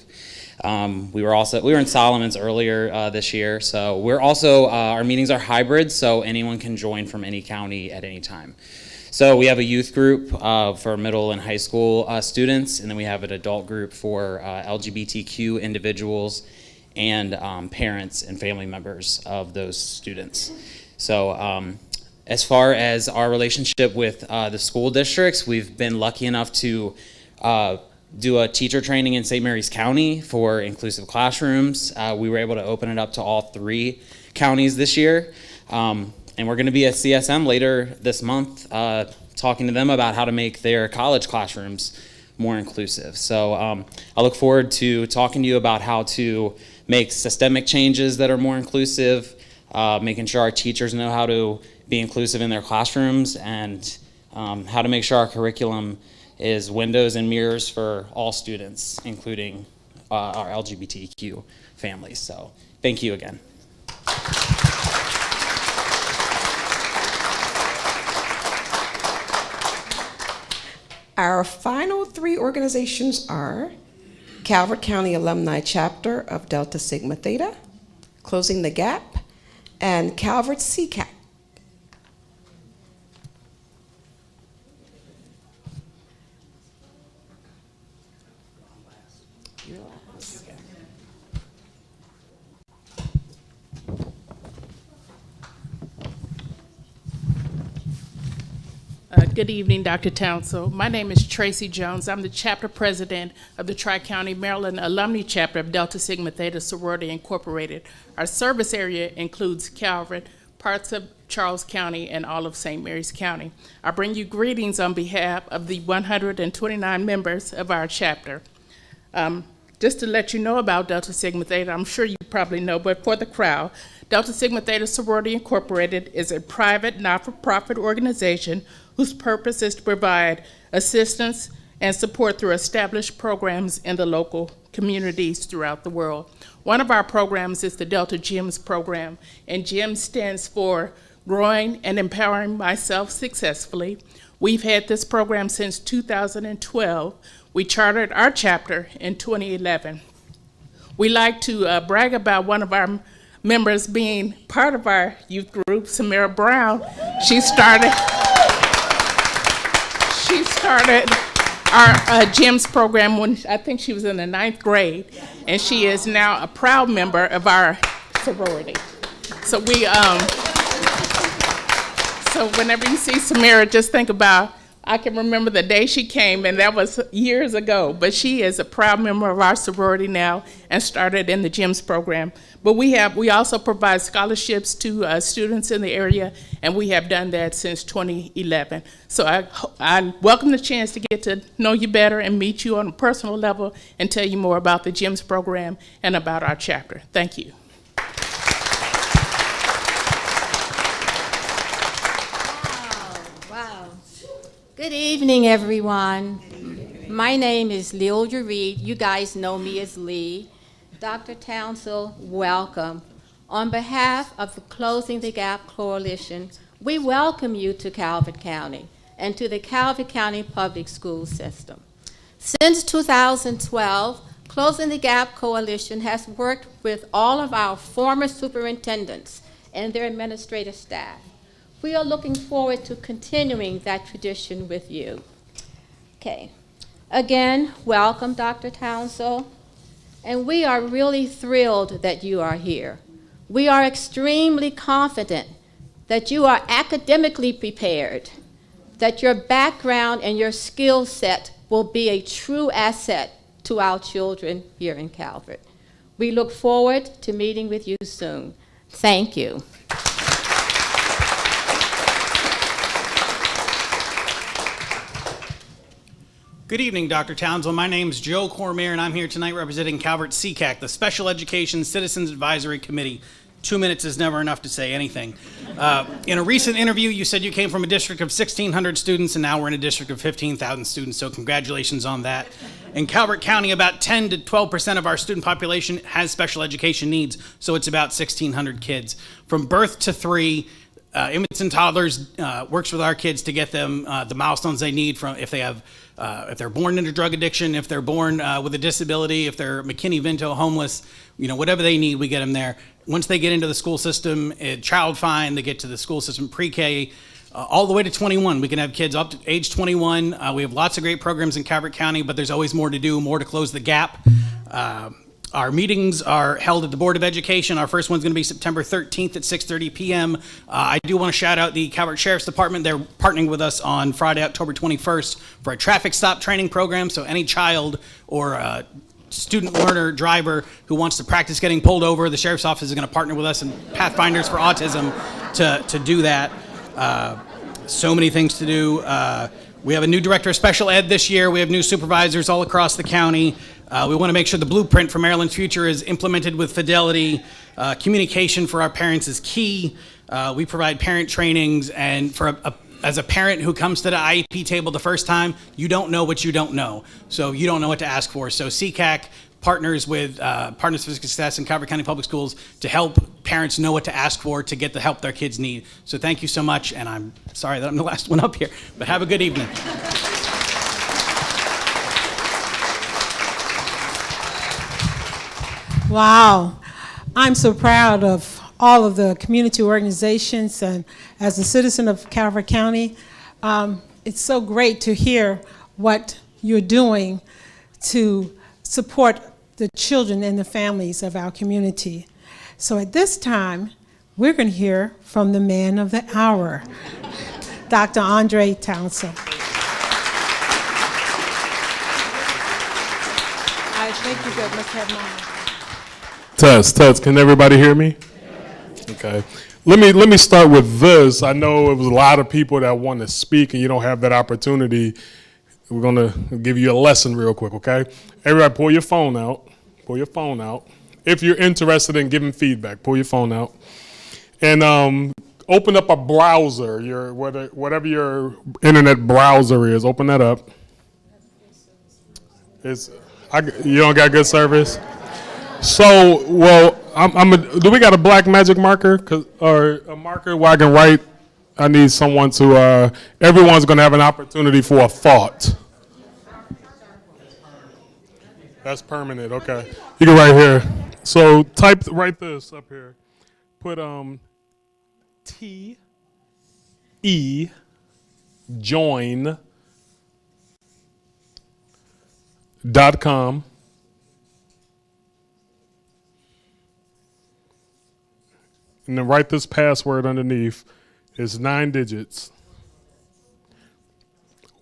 We were in Solomon's earlier this year. So we're also, our meetings are hybrid, so anyone can join from any county at any time. So we have a youth group for middle and high school students, and then we have an adult group for LGBTQ individuals and parents and family members of those students. So as far as our relationship with the school districts, we've been lucky enough to do a teacher training in St. Mary's County for inclusive classrooms. We were able to open it up to all 3 counties this year. And we're going to be at CSM later this month talking to them about how to make their college classrooms more inclusive. So I look forward to talking to you about how to make systemic changes that are more inclusive, making sure our teachers know how to be inclusive in their classrooms, and how to make sure our curriculum is windows and mirrors for all students, including our LGBTQ families. So thank you again. Our final 3 organizations are Calvert County Alumni Chapter of Delta Sigma Theta, Closing the Gap, and Calvert CCAC. Good evening, Dr. Townsell. My name is Tracy Jones. I'm the chapter president of the Tri-County, Maryland Alumni Chapter of Delta Sigma Theta Sorority Incorporated. Our service area includes Calvert, parts of Charles County, and all of St. Mary's County. I bring you greetings on behalf of the 129 members of our chapter. Just to let you know about Delta Sigma Theta, I'm sure you probably know, but for the crowd, Delta Sigma Theta Sorority Incorporated is a private, not-for-profit organization whose purpose is to provide assistance and support through established programs in the local communities throughout the world. One of our programs is the Delta GEMS program, and GEMS stands for Growing and Empowering Myself Successfully. We've had this program since 2012. We chartered our chapter in 2011. We like to brag about one of our members being part of our youth group, Samira Brown. She started our GEMS program when I think she was in the 9th grade, and she is now a proud member of our sorority. So so whenever you see Samira, just think about, I can remember the day she came, and that was years ago, but she is a proud member of our sorority now and started in the GEMS program. But we also provide scholarships to students in the area, and we have done that since 2011. So I welcome the chance to get to know you better and meet you on a personal level and tell you more about the GEMS program and about our chapter. Thank you. Good evening, everyone. My name is Gail Reed. You guys know me as Lee. Dr. Townsell, welcome. On behalf of the Closing the Gap Coalition, we welcome you to Calvert County and to the Calvert County Public School System. Since 2012, Closing the Gap Coalition has worked with all of our former superintendents and their administrative staff. We are looking forward to continuing that tradition with you. Okay. Again, welcome, Dr. Townsell. And we are really thrilled that you are here. We are extremely confident that you are academically prepared, that your background and your skill set will be a true asset to our children here in Calvert. We look forward to meeting with you soon. Thank you. Good evening, Dr. Townsell. My name is Joe Cormier, and I'm here tonight representing Calvert CCAC, the Special Education Citizens Advisory Committee. 2 minutes is never enough to say anything. In a recent interview, you said you came from a district of 1,600 students, and now we're in a district of 15,000 students, so congratulations on that. In Calvert County, about 10 to 12% of our student population has special education needs, so it's about 1,600 kids. From birth to 3, infants and toddlers works with our kids to get them the milestones they need from if they're born into drug addiction, if they're born with a disability, if they're McKinney-Vento homeless, whatever they need, we get them there. Once they get into the school system, child find, they get to the school system pre-K, all the way to 21. We can have kids up to age 21. We have lots of great programs in Calvert County, but there's always more to do, more to close the gap. Our meetings are held at the Board of Education. Our first one's going to be September 13th at 6:30 p.m. I do want to shout out the Calvert Sheriff's Department. They're partnering with us on Friday, October 21st for a traffic stop training program. So any child or student learner driver who wants to practice getting pulled over, the Sheriff's Office is going to partner with us and Pathfinders for Autism to do that. So many things to do. We have a new director of special ed this year. We have new supervisors all across the county. We want to make sure the blueprint for Maryland's future is implemented with fidelity. Communication for our parents is key. We provide parent trainings, and as a parent who comes to the IEP table the first time, you don't know what you don't know. So you don't know what to ask for. So CCAC partners with Partners for Success in Calvert County Public Schools to help parents know what to ask for to get the help their kids need. So thank you so much, and I'm sorry that I'm the last one up here, but have a good evening. Wow. I'm so proud of all of the community organizations, and as a citizen of Calvert County, it's so great to hear what you're doing to support the children and the families of our community. So at this time, we're going to hear from the man of the hour, Dr. Andre Townsend. I think you must have mine. Test. Can everybody hear me? Okay. Let me start with this. I know it was a lot of people that want to speak, and you don't have that opportunity. We're going to give you a lesson real quick, okay? Everybody, pull your phone out. Pull your phone out. If you're interested in giving feedback, pull your phone out. And open up a browser, whatever your internet browser is, open that up. You don't got good service? So, well, do we got a black magic marker or a marker where I can write? I need someone to, everyone's going to have an opportunity for a thought. That's permanent, okay. You can write here. So write this up here. Put T-E join.com. And then write this password underneath. It's 9 digits.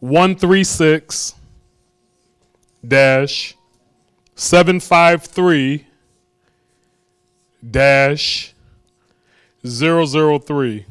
136-753-003.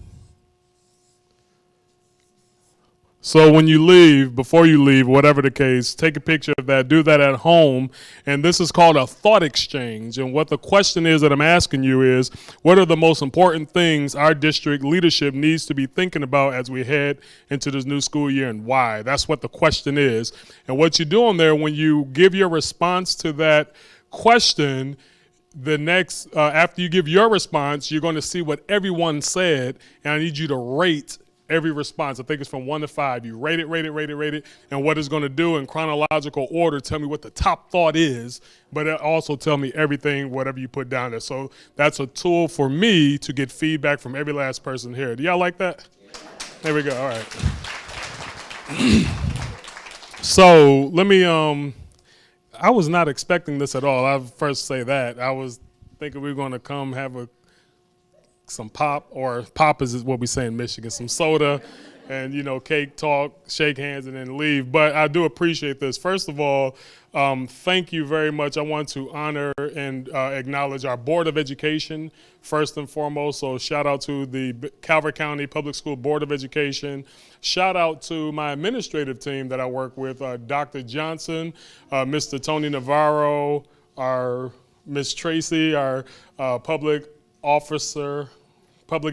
So when you leave, before you leave, whatever the case, take a picture of that, do that at home, and this is called a thought exchange. And what the question is that I'm asking you is, what are the most important things our district leadership needs to be thinking about as we head into this new school year, and why? That's what the question is. And what you're doing there, when you give your response to that question, the next, after you give your response, you're going to see what everyone said, and I need you to rate every response. I think it's from 1 to 5. You rate it, and what it's going to do in chronological order, tell me what the top thought is, but it also tell me everything, whatever you put down there. So that's a tool for me to get feedback from every last person here. Do y'all like that? There we go. All right. So let me, I was not expecting this at all. I'll first say that. I was thinking we were going to come have some pop, or pop is what we say in Michigan, some soda, and, cake talk, shake hands, and then leave. But I do appreciate this. First of all, thank you very much. I want to honor and acknowledge our Board of Education, first and foremost. So shout out to the Calvert County Public School Board of Education. Shout out to my administrative team that I work with, Dr. Johnson, Mr. Tony Navarro, our Miss Tracy, our public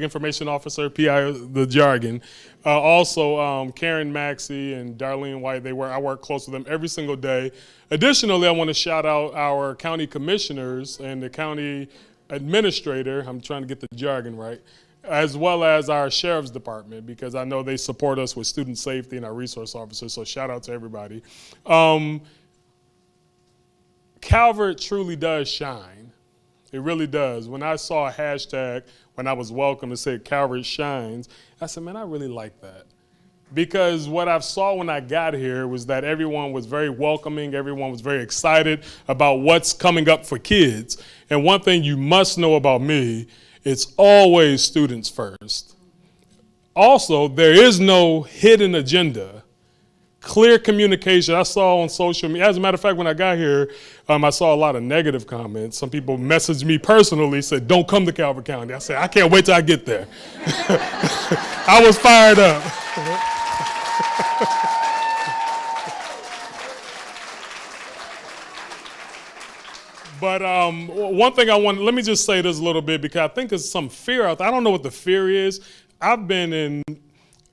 information officer, PI, the jargon. Also, Karen Maxey and Darlene White, I work close with them every single day. Additionally, I want to shout out our county commissioners and the county administrator, I'm trying to get the jargon right, as well as our sheriff's department, because I know they support us with student safety and our resource officers, so shout out to everybody. Calvert truly does shine. It really does. When I saw a hashtag, when I was welcome, it said Calvert shines, I said, man, I really like that. Because what I saw when I got here was that everyone was very welcoming, everyone was very excited about what's coming up for kids. And one thing you must know about me, it's always students first. Also, there is no hidden agenda. Clear communication. I saw on social media, as a matter of fact, when I got here, I saw a lot of negative comments. Some people messaged me personally, said, don't come to Calvert County. I said, I can't wait till I get there. I was fired up. But one thing let me just say this a little bit, because I think there's some fear out there. I don't know what the fear is. I've been in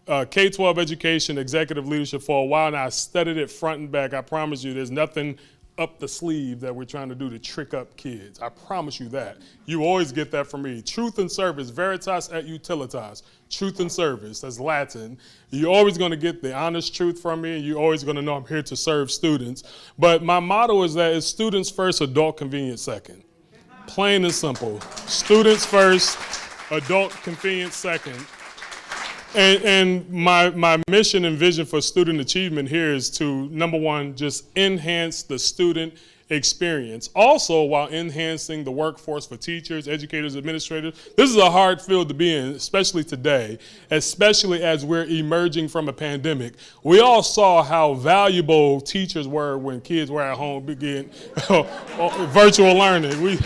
K-12 education, executive leadership for a while, and I studied it front and back. I promise you there's nothing up the sleeve that we're trying to do to trick up kids. I promise you that. You always get that from me. Truth and service, veritas et utilitas. Truth and service, that's Latin. You're always going to get the honest truth from me, and you're always going to know I'm here to serve students. But my motto is that it's students first, adult convenience second. Plain and simple. Students first, adult convenience second. And my mission and vision for student achievement here is to, number one, just enhance the student experience. Also, while enhancing the workforce for teachers, educators, administrators. This is a hard field to be in, especially today, especially as we're emerging from a pandemic. We all saw how valuable teachers were when kids were at home, begin virtual learning.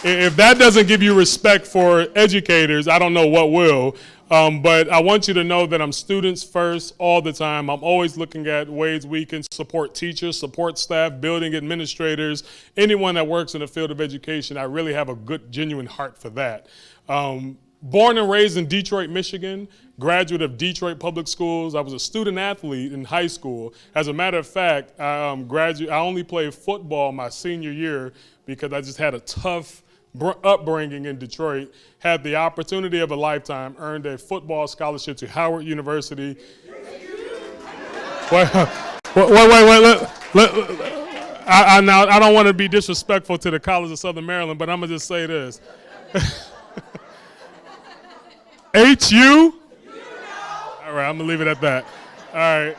If that doesn't give you respect for educators, I don't know what will. But I want you to know that I'm students first all the time. I'm always looking at ways we can support teachers, support staff, building administrators, anyone that works in the field of education. I really have a good, genuine heart for that. Born and raised in Detroit, Michigan, graduate of Detroit Public Schools. I was a student athlete in high school. As a matter of fact, I only played football my senior year because I just had a tough upbringing in Detroit, had the opportunity of a lifetime, earned a football scholarship to Howard University. Wait. I don't want to be disrespectful to the College of Southern Maryland, but I'm going to just say this. HU? All right, I'm going to leave it at that. All right.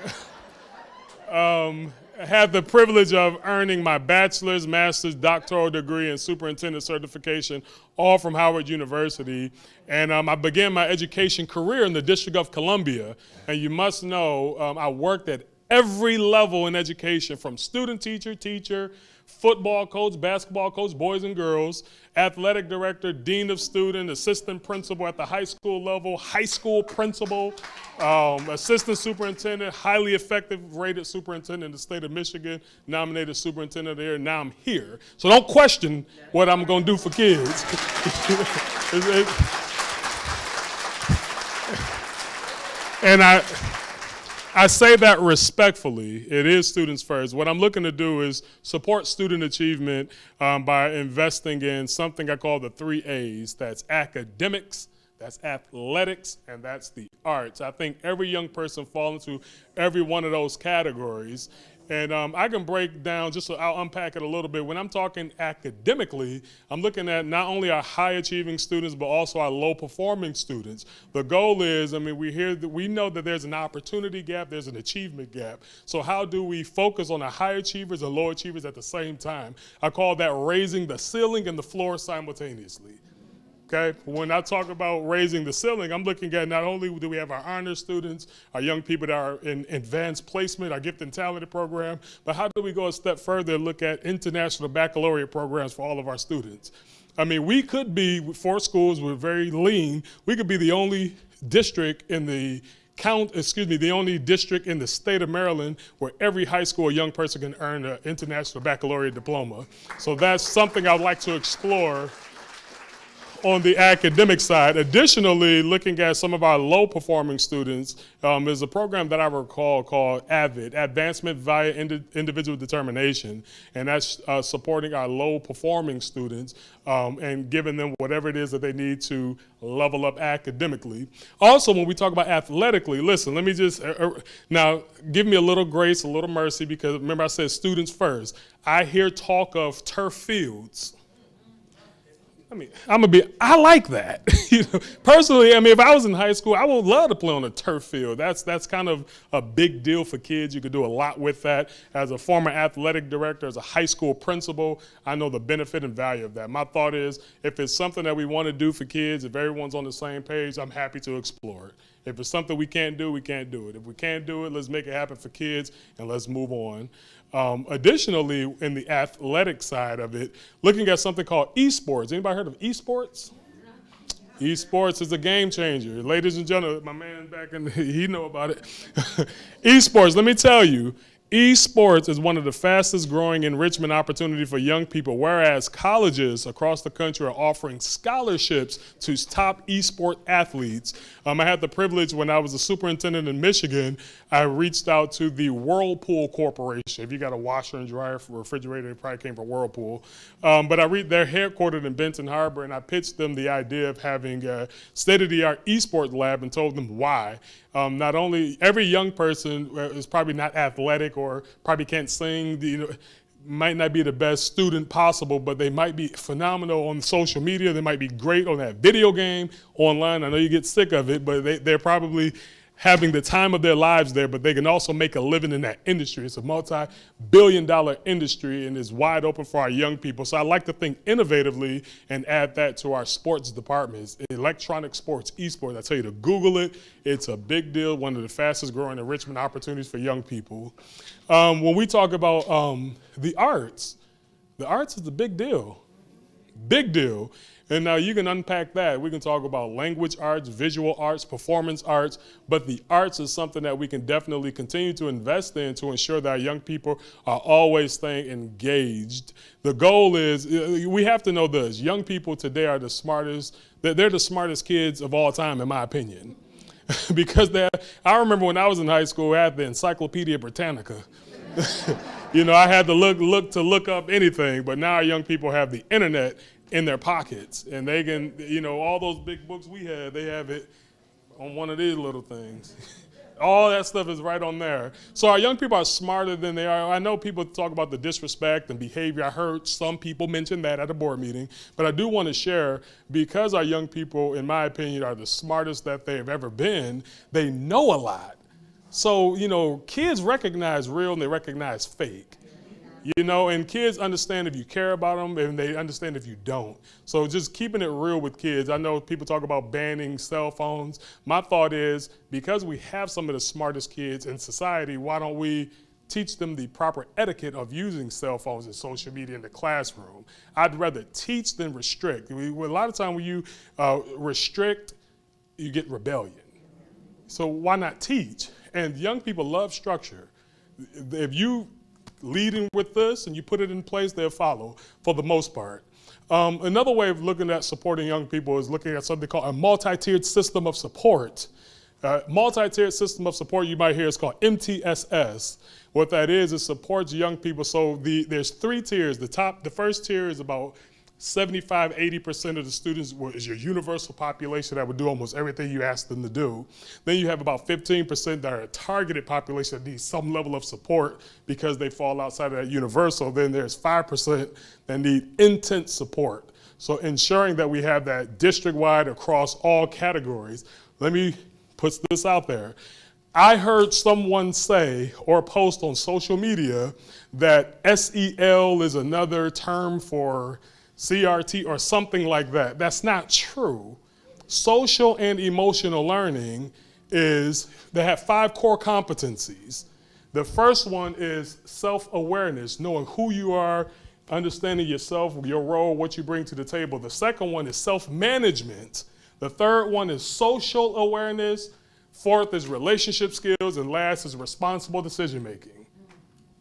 I had the privilege of earning my bachelor's, master's, doctoral degree, and superintendent certification, all from Howard University. And I began my education career in the District of Columbia. And you must know, I worked at every level in education, from student teacher, football coach, basketball coach, boys and girls, athletic director, dean of student, assistant principal at the high school level, high school principal, assistant superintendent, highly effective rated superintendent in the state of Michigan, nominated superintendent there. Now I'm here. So don't question what I'm going to do for kids. And I say that respectfully. It is students first. What I'm looking to do is support student achievement by investing in something I call the 3 A's. That's academics, that's athletics, and that's the arts. I think every young person falls into every one of those categories. And I can break down, just so I'll unpack it a little bit. When I'm talking academically, I'm looking at not only our high achieving students, but also our low performing students. The goal is, we know that there's an opportunity gap, there's an achievement gap. So how do we focus on the high achievers and low achievers at the same time? I call that raising the ceiling and the floor simultaneously. Okay, when I talk about raising the ceiling, I'm looking at not only do we have our honor students, our young people that are in advanced placement, our gifted and talented program, but how do we go a step further and look at international baccalaureate programs for all of our students? We could be, 4 schools, we're very lean, we could be the only district in the only district in the state of Maryland where every high school young person can earn an international baccalaureate diploma. So that's something I'd like to explore on the academic side. Additionally, looking at some of our low-performing students, is a program that I recall called AVID, Advancement via Individual Determination, and that's supporting our low-performing students and giving them whatever it is that they need to level up academically. Also, when we talk about athletically, listen, let me just, now give me a little grace, a little mercy, because remember I said students first. I hear talk of turf fields. I like that. Personally, if I was in high school, I would love to play on a turf field. That's kind of a big deal for kids. You could do a lot with that. As a former athletic director, as a high school principal, I know the benefit and value of that. My thought is, if it's something that we want to do for kids, if everyone's on the same page, I'm happy to explore it. If it's something we can't do, we can't do it. If we can't do it, let's make it happen for kids and let's move on. Additionally, in the athletic side of it, looking at something called esports. Anybody heard of esports? Esports is a game changer. Ladies and gentlemen, my man back in, he know about it. Esports, let me tell you, esports is one of the fastest growing enrichment opportunities for young people, whereas colleges across the country are offering scholarships to top esport athletes. I had the privilege when I was a superintendent in Michigan, I reached out to the Whirlpool Corporation. If you got a washer and dryer for a refrigerator, it probably came from Whirlpool. But they're headquartered in Benton Harbor, and I pitched them the idea of having a state-of-the-art esports lab and told them why. Not only every young person is probably not athletic or probably can't sing, might not be the best student possible, but they might be phenomenal on social media. They might be great on that video game online. I know you get sick of it, but they're probably having the time of their lives there, but they can also make a living in that industry. It's a multi-billion-dollar industry and is wide open for our young people. So I like to think innovatively and add that to our sports departments. Electronic sports, esports, I tell you to Google it. It's a big deal, one of the fastest growing enrichment opportunities for young people. When we talk about the arts is a big deal, big deal. And now you can unpack that. We can talk about language arts, visual arts, performance arts, but the arts is something that we can definitely continue to invest in to ensure that our young people are always staying engaged. The goal is, we have to know this, young people today are the smartest, they're the smartest kids of all time, in my opinion. Because I remember when I was in high school, I had the Encyclopedia Britannica. You know, I had to look up anything, but now our young people have the internet in their pockets, and they can, you know, all those big books we had, they have it on one of these little things. All that stuff is right on there. So our young people are smarter than they are. I know people talk about the disrespect and behavior. I heard some people mention that at a board meeting, but I do want to share, because our young people, in my opinion, are the smartest that they've ever been, they know a lot. So, you know, kids recognize real and they recognize fake. You know, and kids understand if you care about them, and they understand if you don't. So just keeping it real with kids. I know people talk about banning cell phones. My thought is, because we have some of the smartest kids in society, why don't we teach them the proper etiquette of using cell phones and social media in the classroom? I'd rather teach than restrict. A lot of time when you restrict, you get rebellion. So why not teach? And young people love structure. If you leading with this and you put it in place, they'll follow for the most part. Another way of looking at supporting young people is looking at something called a multi-tiered system of support. Multi-tiered system of support you might hear is called MTSS. What that is, it supports young people. So there's 3 tiers. The first tier is about 75–80% of the students is your universal population that would do almost everything you ask them to do. Then you have about 15% that are a targeted population that needs some level of support because they fall outside of that universal. Then there's 5% that need intense support. So ensuring that we have that district-wide across all categories. Let me put this out there. I heard someone say or post on social media that SEL is another term for CRT or something like that. That's not true. Social and emotional learning they have 5 core competencies. The first one is self-awareness, knowing who you are, understanding yourself, your role, what you bring to the table. The second one is self-management. The third one is social awareness. Fourth is relationship skills, and last is responsible decision-making.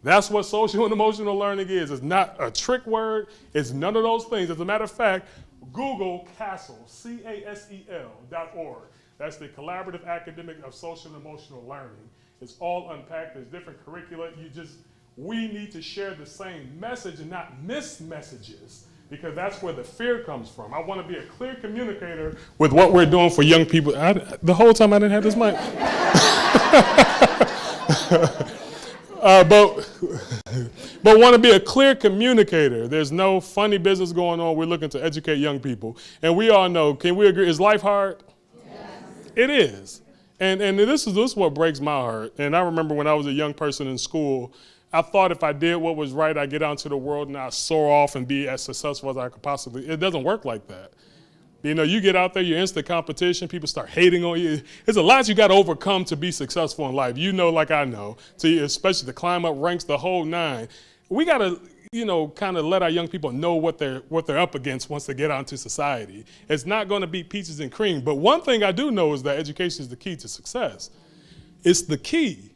That's what social and emotional learning is. It's not a trick word. It's none of those things. As a matter of fact, Google CASEL, CASEL.org. That's the Collaborative Academic of Social and Emotional Learning. It's all unpacked. There's different curricula. We need to share the same message and not miss messages, because that's where the fear comes from. I want to be a clear communicator with what we're doing for young people. The whole time I didn't have this mic. But want to be a clear communicator. There's no funny business going on. We're looking to educate young people. And we all know, can we agree, is life hard? Yes. It is. And this is what breaks my heart. And I remember when I was a young person in school, I thought if I did what was right, I'd get out into the world and I'd soar off and be as successful as I could possibly. It doesn't work like that. You know, you get out there, you're instant competition, people start hating on you. There's a lot you got to overcome to be successful in life. You know, like I know, especially to climb up ranks, the whole 9. We got to, you know, kind of let our young people know what they're up against once they get out into society. It's not going to be peaches and cream. But one thing I do know is that education is the key to success. It's the key.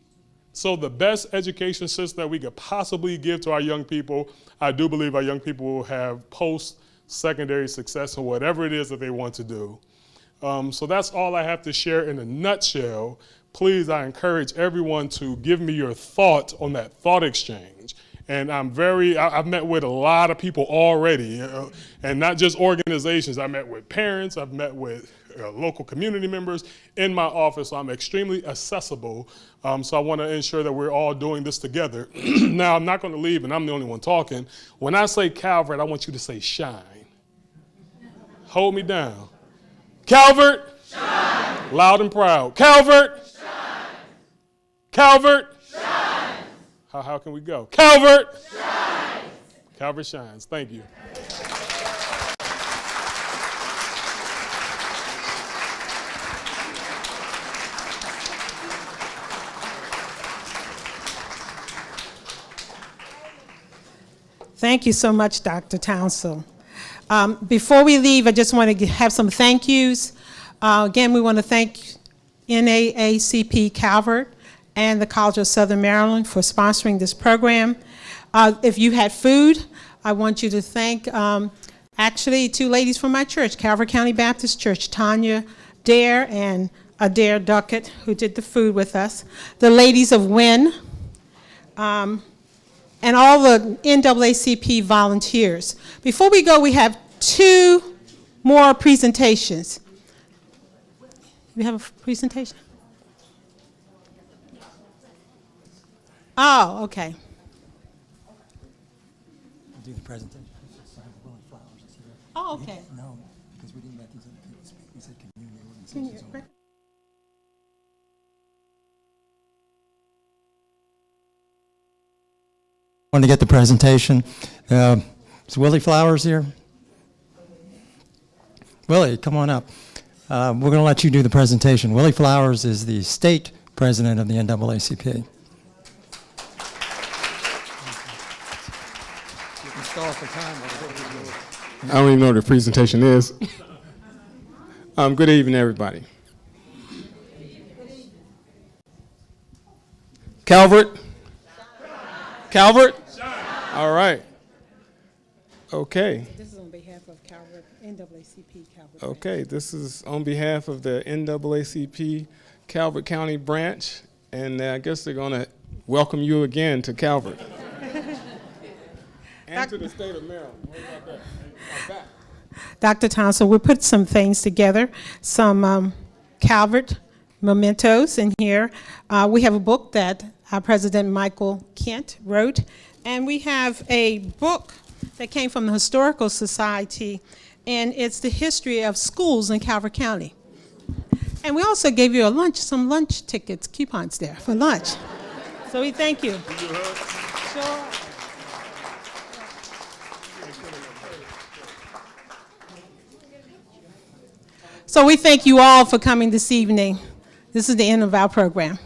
So the best education system that we could possibly give to our young people, I do believe our young people will have post-secondary success in whatever it is that they want to do. So that's all I have to share in a nutshell. Please, I encourage everyone to give me your thoughts on that thought exchange. And I've met with a lot of people already, and not just organizations. I met with parents, I've met with local community members in my office. So I'm extremely accessible. So I want to ensure that we're all doing this together. Now, I'm not going to leave, and I'm the only one talking. When I say Calvert, I want you to say shine. Hold me down. Calvert. Shine. Loud and proud. Calvert. Shine. Calvert. Shine. How can we go? Calvert. Shine. Calvert shines. Thank you. Thank you so much, Dr. Townsell. Before we leave, I just want to have some thank yous. Again, we want to thank NAACP Calvert and the College of Southern Maryland for sponsoring this program. If you had food, I want you to thank actually two ladies from my church, Calvert County Baptist Church, Tanya Dare and Adair Duckett, who did the food with us. The ladies of WIN, and all the NAACP volunteers. Before we go, we have two more presentations. We have a presentation? Oh, okay. Do the presentation. Oh, okay. No, because we didn't let these other people speak. We said community organizations only. Want to get the presentation. Is Willie Flowers here? Willie, come on up. We're going to let you do the presentation. Willie Flowers is the state president of the NAACP. I don't even know what the presentation is. Good evening, everybody. Calvert? Calvert? All right. Okay. This is on behalf of Calvert, NAACP Calvert. Okay, this is on behalf of the NAACP Calvert County branch, and I guess they're going to welcome you again to Calvert. And to the state of Maryland. What about that? How's that? Dr. Townsell, we put some things together, some Calvert mementos in here. We have a book that our President Michael Kent wrote, and we have a book that came from the Historical Society, and it's the history of schools in Calvert County. And we also gave you some lunch tickets, coupons there for lunch. So we thank you. Sure. So we thank you all for coming this evening. This is the end of our program.